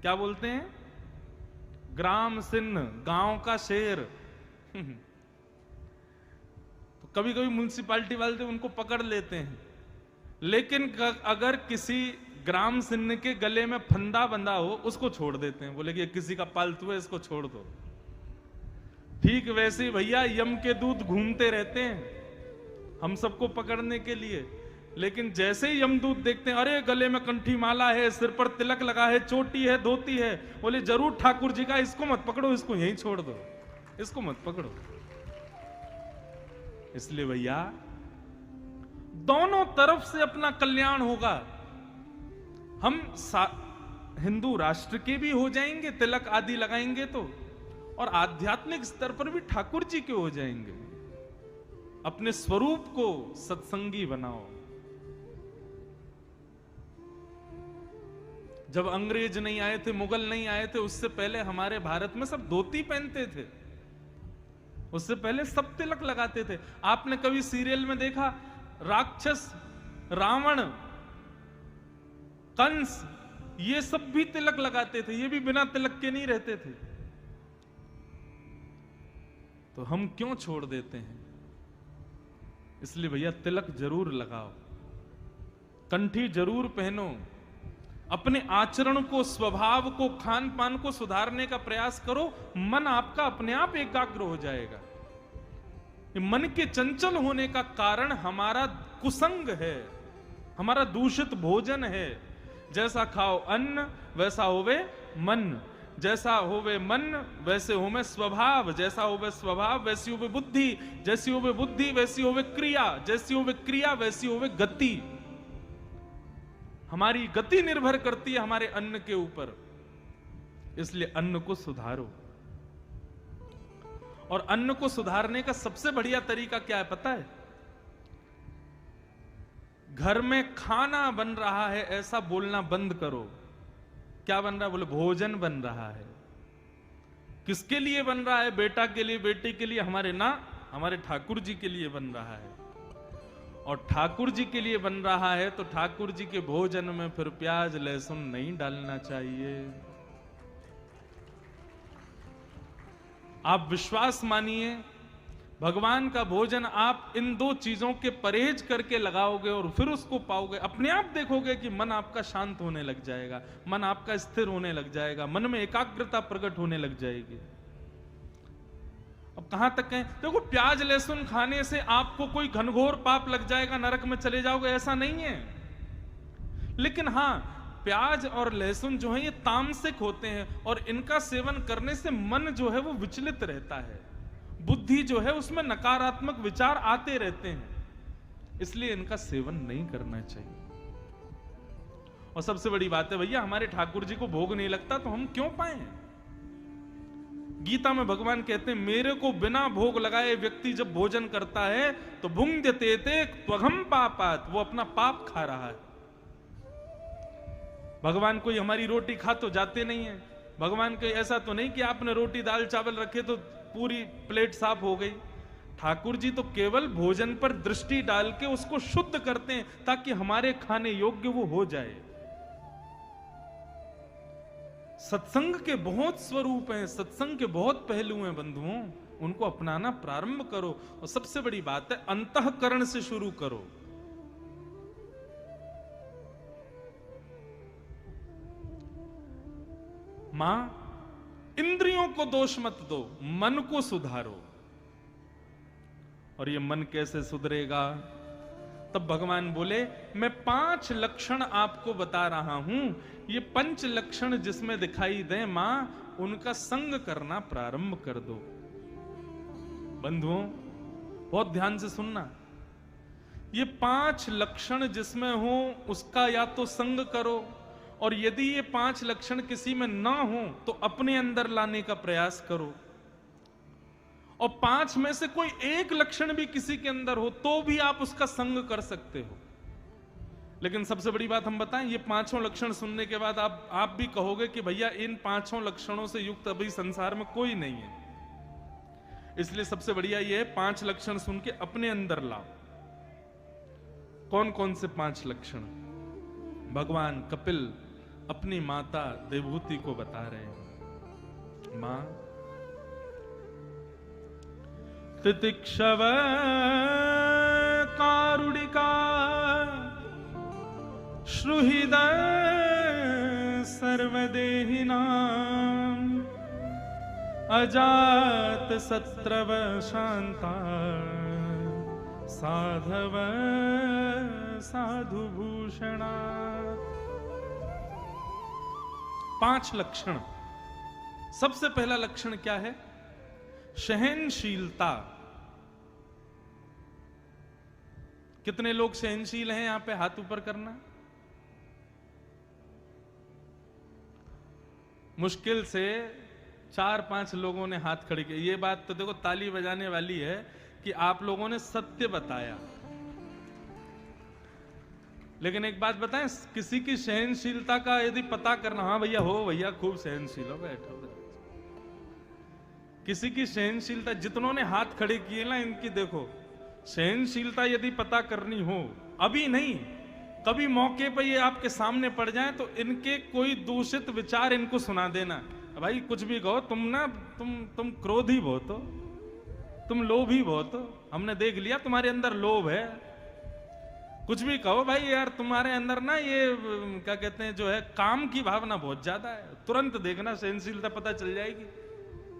क्या बोलते हैं? ग्राम सिंह, गांव का शेर। तो कभी कभी म्युनिसिपैलिटी वाले उनको पकड़ लेते हैं, लेकिन अगर किसी ग्राम सिंह के गले में फंदा बंधा हो उसको छोड़ देते हैं, बोले कि किसी का पालतू है इसको छोड़ दो। ठीक वैसे भैया यम के दूत घूमते रहते हैं हम सबको पकड़ने के लिए, लेकिन जैसे ही यमदूत देखते हैं अरे गले में कंठी माला है, सिर पर तिलक लगा है, चोटी है, धोती है, बोले जरूर ठाकुर जी का, इसको मत पकड़ो, इसको यहीं छोड़ दो, इसको मत पकड़ो। इसलिए भैया दोनों तरफ से अपना कल्याण होगा। हम हिंदू राष्ट्र के भी हो जाएंगे तिलक आदि लगाएंगे तो, और आध्यात्मिक स्तर पर भी ठाकुर जी के हो जाएंगे। अपने स्वरूप को सत्संगी बनाओ। जब अंग्रेज नहीं आए थे, मुगल नहीं आए थे, उससे पहले हमारे भारत में सब धोती पहनते थे, उससे पहले सब तिलक लगाते थे। आपने कभी सीरियल में देखा राक्षस, रावण, कंस, ये सब भी तिलक लगाते थे, ये भी बिना तिलक के नहीं रहते थे। तो हम क्यों छोड़ देते हैं? इसलिए भैया तिलक जरूर लगाओ, कंठी जरूर पहनो, अपने आचरण को, स्वभाव को, खान पान को सुधारने का प्रयास करो। मन आपका अपने आप एकाग्र हो जाएगा। मन के चंचल होने का कारण हमारा कुसंग है, हमारा दूषित भोजन है। जैसा खाओ अन्न वैसा होवे मन, जैसा होवे मन वैसे होवे स्वभाव, जैसा होवे स्वभाव वैसी होवे बुद्धि, जैसी होवे बुद्धि वैसी होवे क्रिया, जैसी होवे क्रिया वैसी होवे गति। हमारी गति निर्भर करती है हमारे अन्न के ऊपर। इसलिए अन्न को सुधारो। और अन्न को सुधारने का सबसे बढ़िया तरीका क्या है पता है? घर में खाना बन रहा है ऐसा बोलना बंद करो। क्या बन रहा है? बोले भोजन बन रहा है। किसके लिए बन रहा है? बेटा के लिए, बेटी के लिए, हमारे ठाकुर जी के लिए बन रहा है। और ठाकुर जी के लिए बन रहा है तो ठाकुर जी के भोजन में फिर प्याज लहसुन नहीं डालना चाहिए। आप विश्वास मानिए, भगवान का भोजन आप इन दो चीजों के परहेज करके लगाओगे और फिर उसको पाओगे, अपने आप देखोगे कि मन आपका शांत होने लग जाएगा, मन आपका स्थिर होने लग जाएगा, मन में एकाग्रता प्रकट होने लग जाएगी। अब कहां तक कहें? देखो, प्याज लहसुन खाने से आपको कोई घनघोर पाप लग जाएगा, नरक में चले जाओगे, ऐसा नहीं है। लेकिन हां, प्याज और लहसुन जो है ये तामसिक होते हैं और इनका सेवन करने से मन जो है वो विचलित रहता है, बुद्धि जो है उसमें नकारात्मक विचार आते रहते हैं, इसलिए इनका सेवन नहीं करना चाहिए। और सबसे बड़ी बात है भैया, हमारे ठाकुर जी को भोग नहीं लगता तो हम क्यों पाए? गीता में भगवान कहते हैं मेरे को बिना भोग लगाए व्यक्ति जब भोजन करता है तो भुंक्ते त्वघम पापात, वो अपना पाप खा रहा है। भगवान कोई हमारी रोटी खा तो जाते नहीं है। भगवान कोई ऐसा तो नहीं कि आपने रोटी दाल चावल रखे तो पूरी प्लेट साफ हो गई। ठाकुर जी तो केवल भोजन पर दृष्टि डाल के उसको शुद्ध करते हैं ताकि हमारे खाने योग्य वो हो जाए। सत्संग के बहुत स्वरूप हैं, सत्संग के बहुत पहलू हैं बंधुओं, उनको अपनाना प्रारंभ करो। और सबसे बड़ी बात है अंतःकरण से शुरू करो। मां, इंद्रियों को दोष मत दो, मन को सुधारो। और ये मन कैसे सुधरेगा? तब भगवान बोले मैं 5 लक्षण आपको बता रहा हूं, ये 5 लक्षण जिसमें दिखाई दे मां, उनका संग करना प्रारंभ कर दो। बंधुओं बहुत ध्यान से सुनना, ये 5 लक्षण जिसमें हो उसका या तो संग करो, और यदि ये 5 लक्षण किसी में ना हो तो अपने अंदर लाने का प्रयास करो। और 5 में से कोई एक लक्षण भी किसी के अंदर हो तो भी आप उसका संग कर सकते हो। लेकिन सबसे बड़ी बात हम बताएं, ये 5 लक्षण सुनने के बाद आप भी कहोगे कि भैया इन 5 लक्षणों से युक्त अभी संसार में कोई नहीं है। इसलिए सबसे बढ़िया ये है 5 लक्षण सुन के अपने अंदर लाओ। कौन कौन से 5 लक्षण? भगवान कपिल अपनी माता देवहूति को बता रहे हैं, मां तितिक्षव कारुणिका श्रुहृदय सर्वदेहिनां अजात शत्रव शांता साधव साधुभूषणा। 5 लक्षण। सबसे पहला लक्षण क्या है? सहनशीलता। कितने लोग सहनशील हैं यहां पे? हाथ ऊपर करना। मुश्किल से 4-5 लोगों ने हाथ खड़े किए। ये बात तो देखो ताली बजाने वाली है कि आप लोगों ने सत्य बताया। लेकिन एक बात बताएं, किसी की सहनशीलता का यदि पता करना, हाँ भैया हो, भैया खूब सहनशील हो, बैठो। किसी की सहनशीलता, जितनों ने हाथ खड़े किए ना, इनकी देखो सहनशीलता यदि पता करनी हो, अभी नहीं, कभी मौके पर ये आपके सामने पड़ जाए तो इनके कोई दूषित विचार इनको सुना देना। भाई कुछ भी कहो, तुम ना तुम क्रोधी बहुत हो, तुम लोभी बहुत हो, हमने देख लिया तुम्हारे अंदर लोभ है। कुछ भी कहो भाई, यार तुम्हारे अंदर ना ये क्या कहते हैं, जो है काम की भावना बहुत ज्यादा है। तुरंत देखना, सहनशीलता पता चल जाएगी।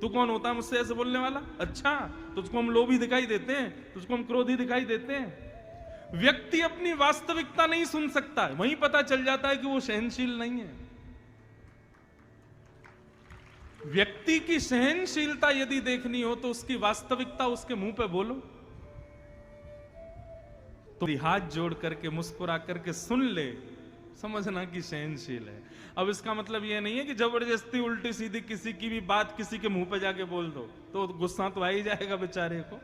तू कौन होता है मुझसे ऐसे बोलने वाला? अच्छा, तुझको हम लोभी दिखाई देते हैं, तुझको हम क्रोधी दिखाई देते हैं। व्यक्ति अपनी वास्तविकता नहीं सुन सकता, वहीं पता चल जाता है कि वो सहनशील नहीं है। व्यक्ति की सहनशीलता यदि देखनी हो तो उसकी वास्तविकता उसके मुंह पे बोलो, तो हाथ जोड़ करके मुस्कुरा करके सुन ले, समझना कि सहनशील है। अब इसका मतलब यह नहीं है कि जबरदस्ती उल्टी सीधी किसी की भी बात किसी के मुंह पे जाके बोल दो, तो गुस्सा तो आ ही जाएगा बेचारे को।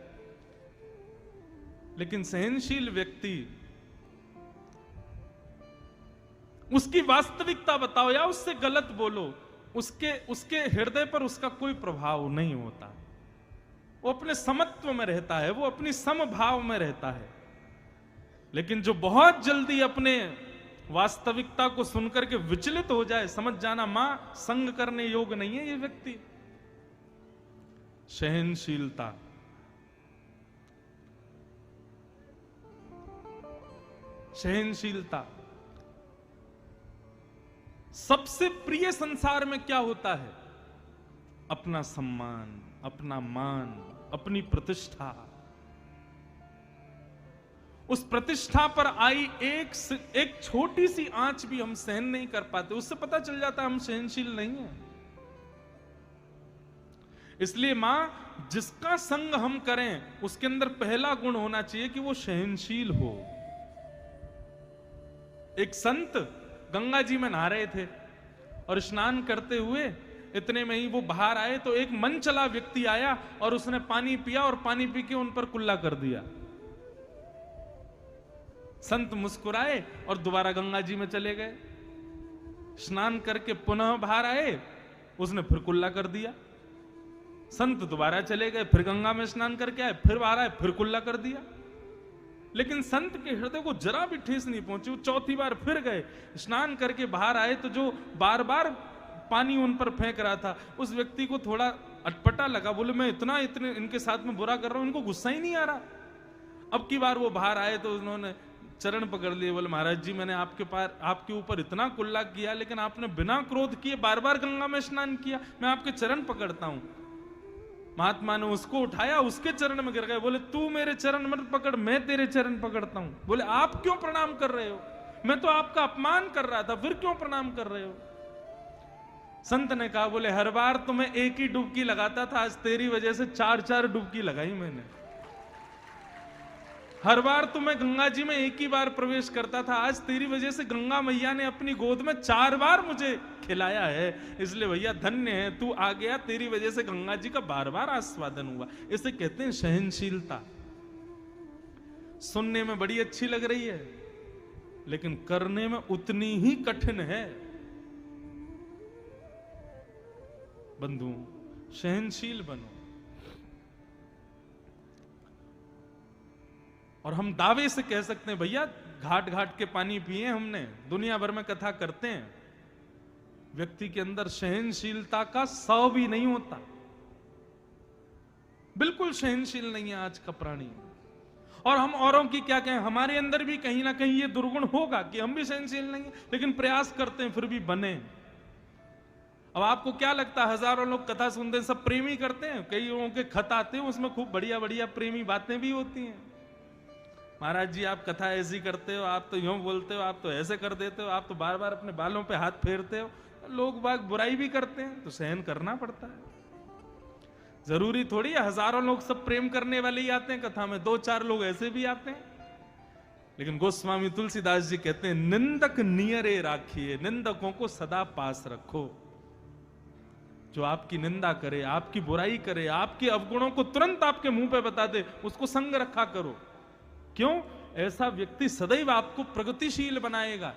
लेकिन सहनशील व्यक्ति, उसकी वास्तविकता बताओ या उससे गलत बोलो, उसके हृदय पर उसका कोई प्रभाव नहीं होता। वो अपने समत्व में रहता है, वो अपनी समभाव में रहता है। लेकिन जो बहुत जल्दी अपने वास्तविकता को सुनकर के विचलित हो जाए, समझ जाना मां संग करने योग्य नहीं है ये व्यक्ति। सहनशीलता। सहनशीलता। सबसे प्रिय संसार में क्या होता है? अपना सम्मान, अपना मान, अपनी प्रतिष्ठा। उस प्रतिष्ठा पर आई एक छोटी सी आंच भी हम सहन नहीं कर पाते, उससे पता चल जाता है हम सहनशील नहीं हैं। इसलिए मां, जिसका संग हम करें उसके अंदर पहला गुण होना चाहिए कि वो सहनशील हो। एक संत गंगा जी में नहा रहे थे और स्नान करते हुए इतने में ही वो बाहर आए तो एक मन चला व्यक्ति आया और उसने पानी पिया और पानी पी के उन पर कुल्ला कर दिया। संत मुस्कुराए और दोबारा गंगा जी में चले गए। स्नान करके पुनः बाहर आए, उसने फिर कुल्ला कर दिया। संत दोबारा चले गए, फिर गंगा में स्नान करके आए, फिर बाहर आए, फिर कुल्ला कर दिया। लेकिन संत के हृदय को जरा भी ठेस नहीं पहुंची। वो चौथी बार फिर गए, स्नान करके बाहर आए तो जो बार बार पानी उन पर फेंक रहा था, उस व्यक्ति को थोड़ा अटपटा लगा। बोले मैं इतने इनके साथ में बुरा कर रहा हूं, इनको गुस्सा ही नहीं आ रहा। अब की बार वो बाहर आए तो उन्होंने चरण पकड़ लिए। बोले महाराज जी, मैंने आपके ऊपर इतना कुल्ला किया, लेकिन आपने बिना क्रोध किए बार बार गंगा में स्नान किया, मैं आपके चरण पकड़ता हूं। महात्मा ने उसको उठाया, उसके चरण में गिर गए। बोले तू मेरे चरण मत पकड़, मैं तेरे चरण पकड़ता हूं। बोले आप क्यों प्रणाम कर रहे हो? मैं तो आपका अपमान कर रहा था, फिर क्यों प्रणाम कर रहे हो? संत ने कहा, बोले हर बार तो मैं एक ही डुबकी लगाता था, आज तेरी वजह से 4-4 डुबकी लगाई मैंने। हर बार तो मैं गंगा जी में एक ही बार प्रवेश करता था, आज तेरी वजह से गंगा मैया ने अपनी गोद में 4 बार मुझे खिलाया है। इसलिए भैया धन्य है, तू आ गया, तेरी वजह से गंगा जी का बार बार आस्वादन हुआ। इसे कहते हैं सहनशीलता। सुनने में बड़ी अच्छी लग रही है, लेकिन करने में उतनी ही कठिन है। बंधुओं, सहनशील बनो। और हम दावे से कह सकते हैं, भैया घाट घाट के पानी पिए हमने, दुनिया भर में कथा करते हैं, व्यक्ति के अंदर सहनशीलता का सौ भी नहीं होता, बिल्कुल सहनशील नहीं है आज का प्राणी। और हम औरों की क्या कहें, हमारे अंदर भी कहीं ना कहीं ये दुर्गुण होगा कि हम भी सहनशील नहीं है, लेकिन प्रयास करते हैं फिर भी बने। अब आपको क्या लगता है, हजारों लोग कथा सुनते हैं, सब प्रेमी करते हैं? कई लोगों के खत आते हैं, उसमें खूब बढ़िया बढ़िया प्रेमी बातें भी होती हैं। महाराज जी आप कथा ऐसी करते हो, आप तो यूं बोलते हो, आप तो ऐसे कर देते हो, आप तो बार बार अपने बालों पे हाथ फेरते हो। लोग बाग बुराई भी करते हैं तो सहन करना पड़ता है। जरूरी थोड़ी है हजारों लोग सब प्रेम करने वाले ही आते हैं कथा में, दो चार लोग ऐसे भी आते हैं। लेकिन गोस्वामी तुलसीदास जी कहते हैं, निंदक नियरे राखिए, निंदकों को सदा पास रखो। जो आपकी निंदा करे, आपकी बुराई करे, आपके अवगुणों को तुरंत आपके मुंह पे बता दे, उसको संग रखा करो। क्यों? ऐसा व्यक्ति सदैव आपको प्रगतिशील बनाएगा।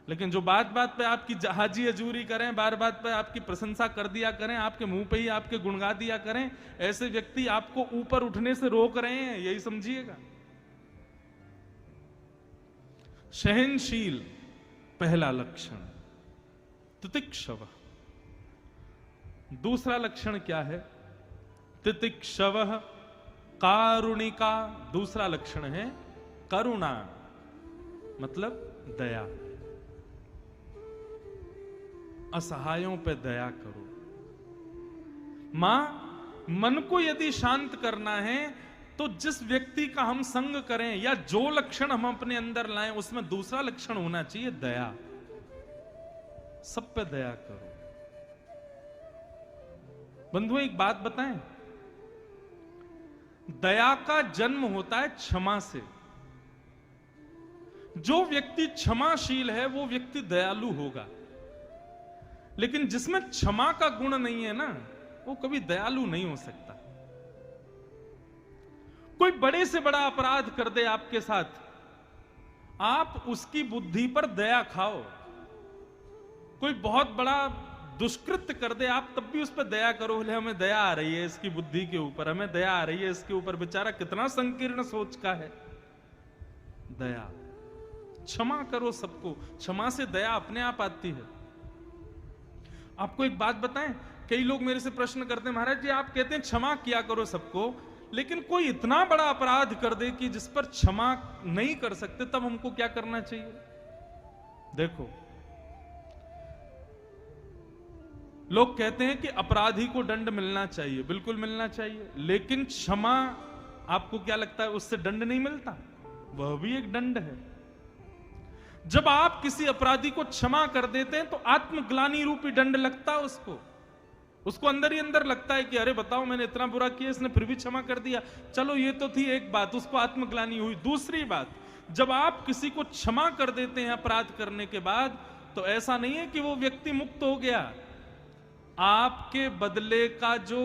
लेकिन जो बात बात पे आपकी जहाजी अजूरी करें, बार बात पे आपकी प्रशंसा कर दिया करें, आपके मुंह पे ही आपके गुणगा दिया करें, ऐसे व्यक्ति आपको ऊपर उठने से रोक रहे हैं, यही समझिएगा। सहनशील पहला लक्षण, तितिक्षव। दूसरा लक्षण क्या है? तितिक्षव कारुणिका। दूसरा लक्षण है करुणा, मतलब दया। असहायों पे दया करो। मां, मन को यदि शांत करना है तो जिस व्यक्ति का हम संग करें या जो लक्षण हम अपने अंदर लाएं, उसमें दूसरा लक्षण होना चाहिए दया। सब पे दया करो। बंधुओं एक बात बताएं, दया का जन्म होता है क्षमा से। जो व्यक्ति क्षमाशील है वो व्यक्ति दयालु होगा। लेकिन जिसमें क्षमा का गुण नहीं है ना, वो कभी दयालु नहीं हो सकता। कोई बड़े से बड़ा अपराध कर दे आपके साथ, आप उसकी बुद्धि पर दया खाओ। कोई बहुत बड़ा दुष्कृत्य कर दे, आप तब भी उस पर दया करो। बोले हमें दया आ रही है इसकी बुद्धि के ऊपर, हमें दया आ रही है इसके ऊपर, बेचारा कितना संकीर्ण सोच का है। दया, क्षमा करो सबको। क्षमा से दया अपने आप आती है। आपको एक बात बताएं, कई लोग मेरे से प्रश्न करते हैं, महाराज जी आप कहते हैं क्षमा किया करो सबको, लेकिन कोई इतना बड़ा अपराध कर दे कि जिस पर क्षमा नहीं कर सकते, तब हमको क्या करना चाहिए? देखो, लोग कहते हैं कि अपराधी को दंड मिलना चाहिए, बिल्कुल मिलना चाहिए, लेकिन क्षमा, आपको क्या लगता है उससे दंड नहीं मिलता? वह भी एक दंड है। जब आप किसी अपराधी को क्षमा कर देते हैं तो आत्मग्लानि रूपी दंड लगता है उसको अंदर ही अंदर लगता है कि अरे बताओ मैंने इतना बुरा किया, इसने फिर भी क्षमा कर दिया। चलो ये तो थी एक बात, उसको आत्मग्लानि हुई। दूसरी बात, जब आप किसी को क्षमा कर देते हैं अपराध करने के बाद, तो ऐसा नहीं है कि वो व्यक्ति मुक्त हो गया। आपके बदले का जो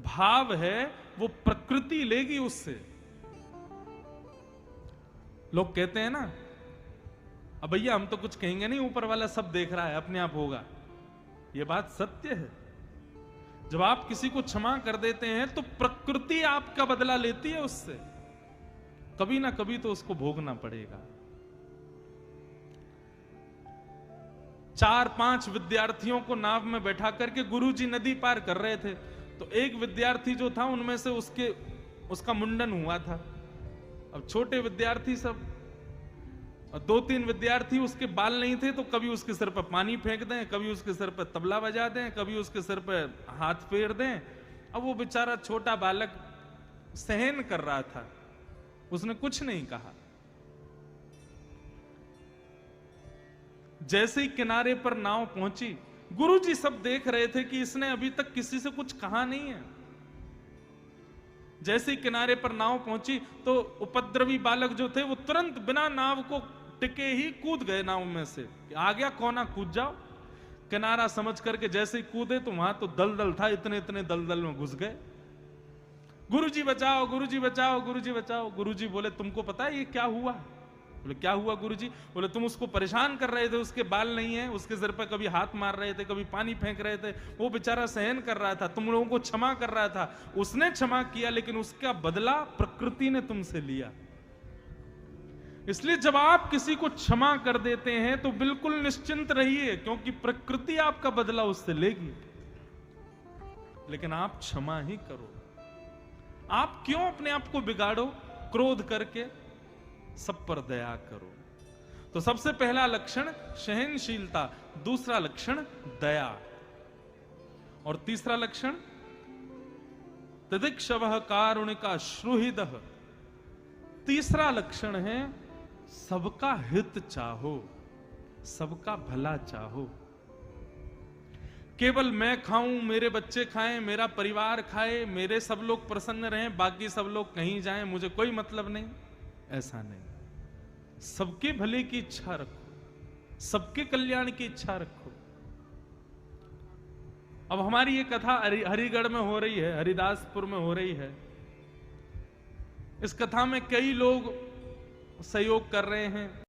भाव है वो प्रकृति लेगी उससे। लोग कहते हैं ना, अब भैया हम तो कुछ कहेंगे नहीं, ऊपर वाला सब देख रहा है, अपने आप होगा। यह बात सत्य है। जब आप किसी को क्षमा कर देते हैं तो प्रकृति आपका बदला लेती है उससे, कभी ना कभी तो उसको भोगना पड़ेगा। 4-5 विद्यार्थियों को नाव में बैठा करके गुरुजी नदी पार कर रहे थे, तो एक विद्यार्थी जो था उनमें से उसका मुंडन हुआ था। अब छोटे विद्यार्थी सब, 2-3 विद्यार्थी उसके बाल नहीं थे, तो कभी उसके सिर पर पानी फेंक दें, कभी उसके सिर पर तबला बजा दें, कभी उसके सिर पर हाथ फेर दें। अब वो बेचारा छोटा बालक सहन कर रहा था, उसने कुछ नहीं कहा। जैसे ही किनारे पर नाव पहुंची, गुरुजी सब देख रहे थे कि इसने अभी तक किसी से कुछ कहा नहीं है। जैसे ही किनारे पर नाव पहुंची तो उपद्रवी बालक जो थे वो तुरंत बिना नाव को टिके ही कूद गए नाव में से। आ गया कोना, कूद जाओ। किनारा समझ करके जैसे ही कूदे तो वहां तो दलदल था, इतने इतने दलदल में घुस गए। गुरुजी बचाओ, गुरुजी बचाओ, गुरुजी बचाओ। गुरुजी बोले तुमको पता है ये क्या हुआ? बोले क्या हुआ गुरुजी? बोले तुम उसको परेशान कर रहे थे, उसके बाल नहीं है, उसके सिर पर कभी हाथ मार रहे थे, कभी पानी फेंक रहे थे, वो बेचारा सहन कर रहा था, तुम लोगों को क्षमा कर रहा था। उसने क्षमा किया, लेकिन उसका बदला प्रकृति ने तुमसे लिया। इसलिए जब आप किसी को क्षमा कर देते हैं तो बिल्कुल निश्चिंत रहिए, क्योंकि प्रकृति आपका बदला उससे लेगी। लेकिन आप क्षमा ही करो। आप क्यों अपने आप को बिगाड़ो क्रोध करके? सब पर दया करो। तो सबसे पहला लक्षण सहनशीलता, दूसरा लक्षण दया, और तीसरा लक्षण तितिक्षवः कारुणिका श्रुहृदः। तीसरा लक्षण है सबका हित चाहो, सबका भला चाहो। केवल मैं खाऊं, मेरे बच्चे खाएं, मेरा परिवार खाए, मेरे सब लोग प्रसन्न रहें, बाकी सब लोग कहीं जाएं, मुझे कोई मतलब नहीं, ऐसा नहीं। सबके भले की इच्छा रखो, सबके कल्याण की इच्छा रखो। अब हमारी ये कथा हरिगढ़ में हो रही है, हरिदासपुर में हो रही है। इस कथा में कई लोग सहयोग कर रहे हैं,